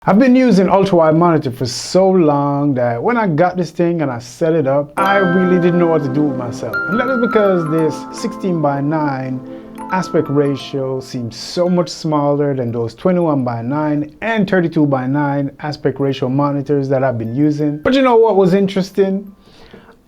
I've been using ultra-wide monitor for so long that when I got this thing and I set it up, I really didn't know what to do with myself. And that is because this 16:9 aspect ratio seems so much smaller than those 21:9 and 32:9 aspect ratio monitors that I've been using. But you know what was interesting?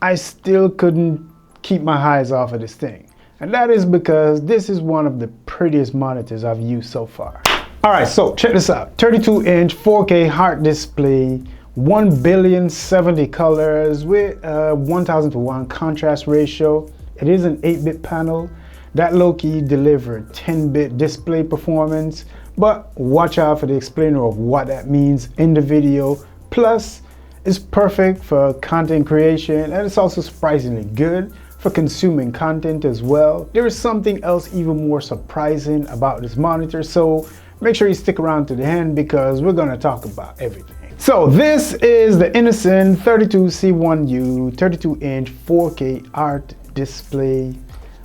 I still couldn't keep my eyes off of this thing. And that is because this is one of the prettiest monitors I've used so far. Alright, so check this out. 32-inch 4K heart display, 1,070,000,070 colors with a 1000:1 contrast ratio. It is an 8-bit panel. That low-key delivered 10-bit display performance, but watch out for the explainer of what that means in the video. Plus, it's perfect for content creation, and it's also surprisingly good for consuming content as well. There is something else even more surprising about this monitor, so make sure you stick around to the end because we're going to talk about everything. So this is the INNOCN 32c1U 32-inch 4K art display.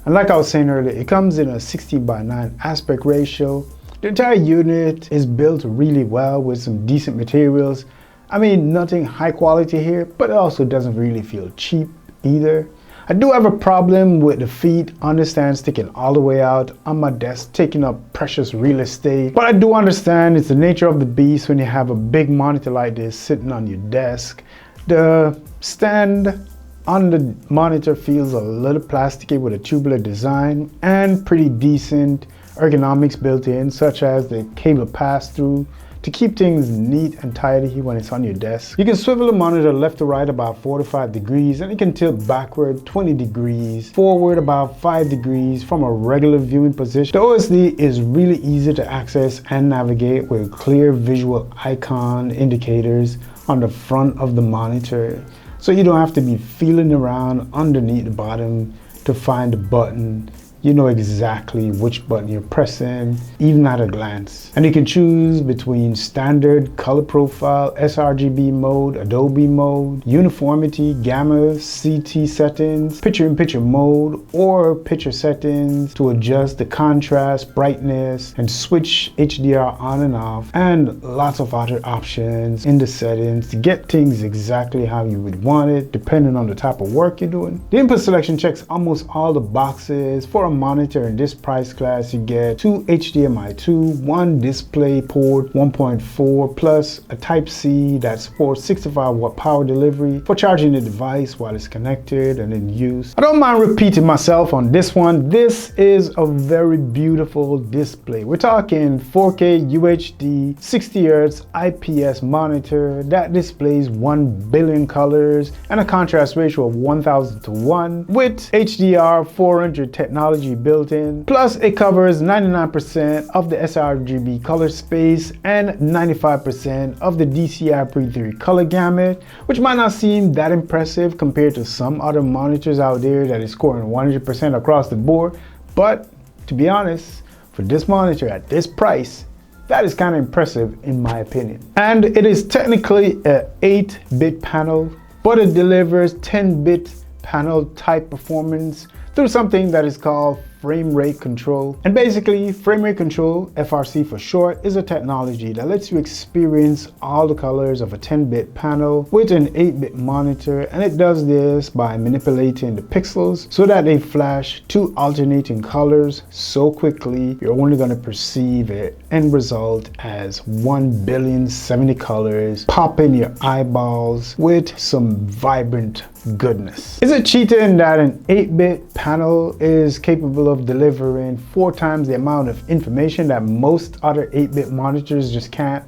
And like I was saying earlier, it comes in a 16:9 aspect ratio. The entire unit is built really well with some decent materials. I mean, nothing high quality here, but it also doesn't really feel cheap either. I do have a problem with the feet on the stand sticking all the way out on my desk, taking up precious real estate. But I do understand it's the nature of the beast when you have a big monitor like this sitting on your desk. The stand on the monitor feels a little plasticky with a tubular design and pretty decent ergonomics built in, such as the cable pass-through to keep things neat and tidy when it's on your desk. You can swivel the monitor left to right about 4 to 5 degrees, and it can tilt backward 20 degrees, forward about 5 degrees from a regular viewing position. The OSD is really easy to access and navigate with clear visual icon indicators on the front of the monitor, so you don't have to be feeling around underneath the bottom to find the button. You know exactly which button you're pressing, even at a glance. And you can choose between standard, color profile, sRGB mode, Adobe mode, uniformity, gamma, CT settings, picture-in-picture mode, or picture settings to adjust the contrast, brightness, and switch HDR on and off, and lots of other options in the settings to get things exactly how you would want it, depending on the type of work you're doing. The input selection checks almost all the boxes. For a monitor in this price class, you get 2 HDMI 2, 1 display port 1.4, plus a Type-C that supports 65-watt power delivery for charging the device while it's connected and in use. I don't mind repeating myself on this one. This is a very beautiful display. We're talking 4K UHD 60Hz IPS monitor that displays 1 billion colors and a contrast ratio of 1000:1 with HDR 400 technology built in. Plus, it covers 99% of the sRGB color space and 95% of the DCI Pre3 color gamut, which might not seem that impressive compared to some other monitors out there that is scoring 100% across the board. But to be honest, for this monitor at this price, that is kind of impressive in my opinion. And it is technically an 8-bit panel, but it delivers 10-bit panel type performance through something that is called frame rate control. And basically, frame rate control, FRC for short, is a technology that lets you experience all the colors of a 10-bit panel with an 8-bit monitor, and it does this by manipulating the pixels so that they flash 2 alternating colors so quickly you're only going to perceive it end result as 1,070,000,000 colors pop in your eyeballs with some vibrant goodness. Is it cheating that an 8-bit panel is capable of delivering 4 times the amount of information that most other 8-bit monitors just can't?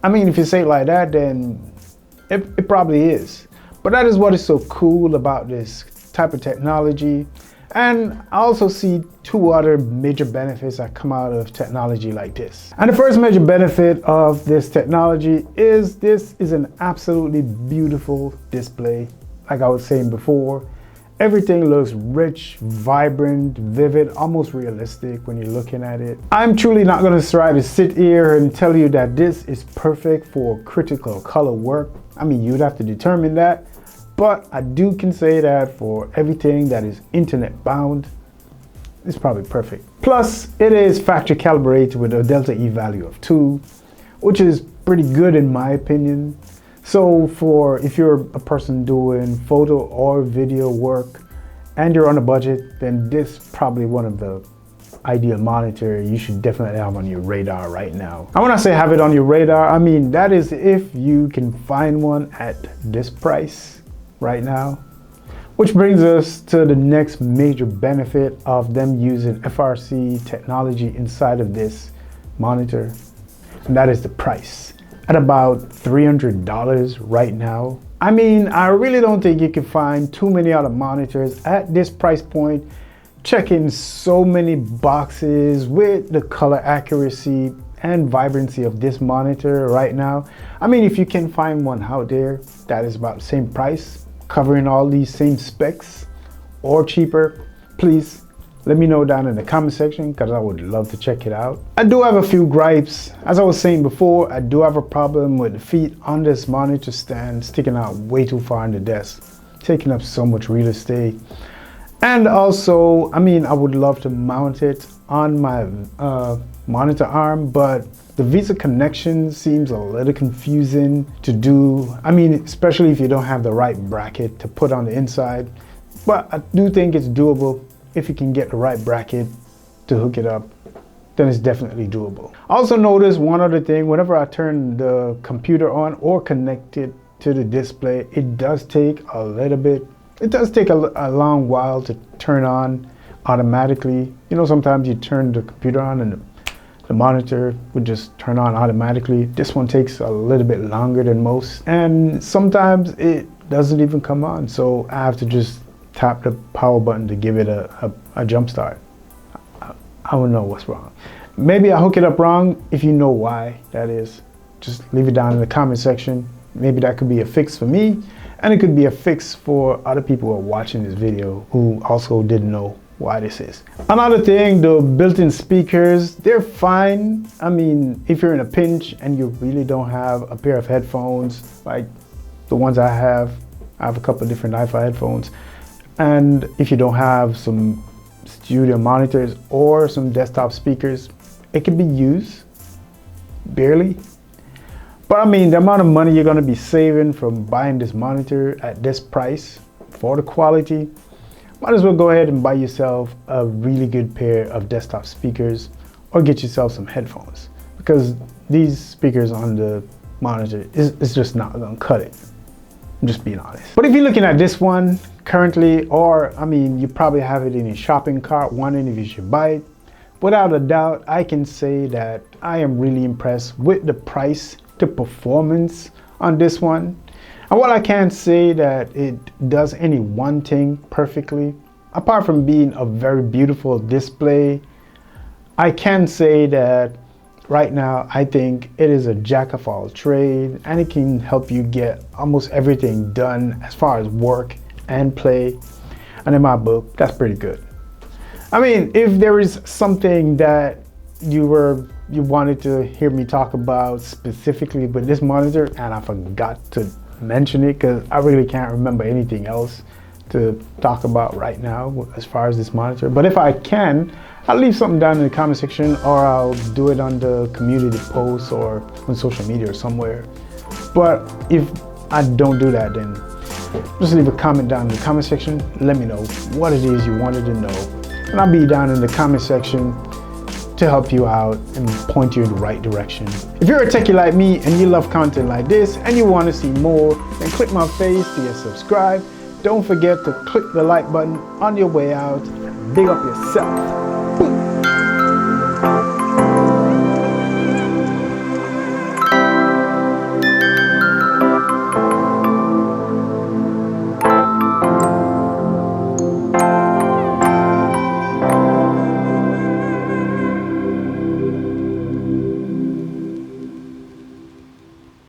I mean, if you say it like that, then it probably is. But that is what is so cool about this type of technology. And I also see 2 other major benefits that come out of technology like this. And the first major benefit of this technology is this is an absolutely beautiful display. Like I was saying before, everything looks rich, vibrant, vivid, almost realistic when you're looking at it. I'm truly not going to try to sit here and tell you that this is perfect for critical color work. I mean, you'd have to determine that. But I can say that for everything that is internet bound, it's probably perfect. Plus, it is factory calibrated with a delta E value of 2, which is pretty good in my opinion. So if you're a person doing photo or video work and you're on a budget, then this is probably one of the ideal monitor you should definitely have on your radar right now. And when I say have it on your radar, I mean that is if you can find one at this price right now. Which brings us to the next major benefit of them using FRC technology inside of this monitor, and that is the price. At about $300 right now. I mean, I really don't think you can find too many other monitors at this price point checking so many boxes with the color accuracy and vibrancy of this monitor right now. I mean, if you can find one out there that is about the same price, covering all these same specs or cheaper, please let me know down in the comment section because I would love to check it out. I do have a few gripes. As I was saying before, I do have a problem with the feet on this monitor stand sticking out way too far on the desk, taking up so much real estate. And also, I mean, I would love to mount it on my monitor arm, but the VESA connection seems a little confusing to do. I mean, especially if you don't have the right bracket to put on the inside. But I do think it's doable. If you can get the right bracket to hook it up, then it's definitely doable. I also noticed one other thing, whenever I turn the computer on or connect it to the display, it does take a little bit. It does take a long while to turn on automatically. You know, sometimes you turn the computer on and the monitor would just turn on automatically. This one takes a little bit longer than most. And sometimes it doesn't even come on. So I have to just tap the power button to give it a jump start. I don't know what's wrong. Maybe I hook it up wrong. If you know why that is, just leave it down in the comment section. Maybe that could be a fix for me, and it could be a fix for other people who are watching this video who also didn't know why this is. Another thing, the built-in speakers, they're fine. I mean, if you're in a pinch and you really don't have a pair of headphones like the ones I have a couple of different hi-fi headphones, and if you don't have some studio monitors or some desktop speakers, it can be used, barely. But I mean, the amount of money you're gonna be saving from buying this monitor at this price for the quality, might as well go ahead and buy yourself a really good pair of desktop speakers or get yourself some headphones, because these speakers on the monitor is just not gonna cut it. I'm just being honest. But if you're looking at this one currently, or I mean, you probably have it in your shopping cart wondering if you should buy it, without a doubt, I can say that I am really impressed with the price to performance on this one. And while I can't say that it does any one thing perfectly, apart from being a very beautiful display, I can say that right now I think it is a jack of all trades, and it can help you get almost everything done as far as work and play. And in my book, that's pretty good. I mean, if there is something that you wanted to hear me talk about specifically with this monitor and I forgot to mention it because I really can't remember anything else to talk about right now as far as this monitor, but if I can, I'll leave something down in the comment section, or I'll do it on the community post or on social media or somewhere. But if I don't do that, then just leave a comment down in the comment section. Let me know what it is you wanted to know, and I'll be down in the comment section to help you out and point you in the right direction. If you're a techie like me and you love content like this and you want to see more, then click my face to get subscribed. Don't forget to click the like button on your way out. Big up yourself.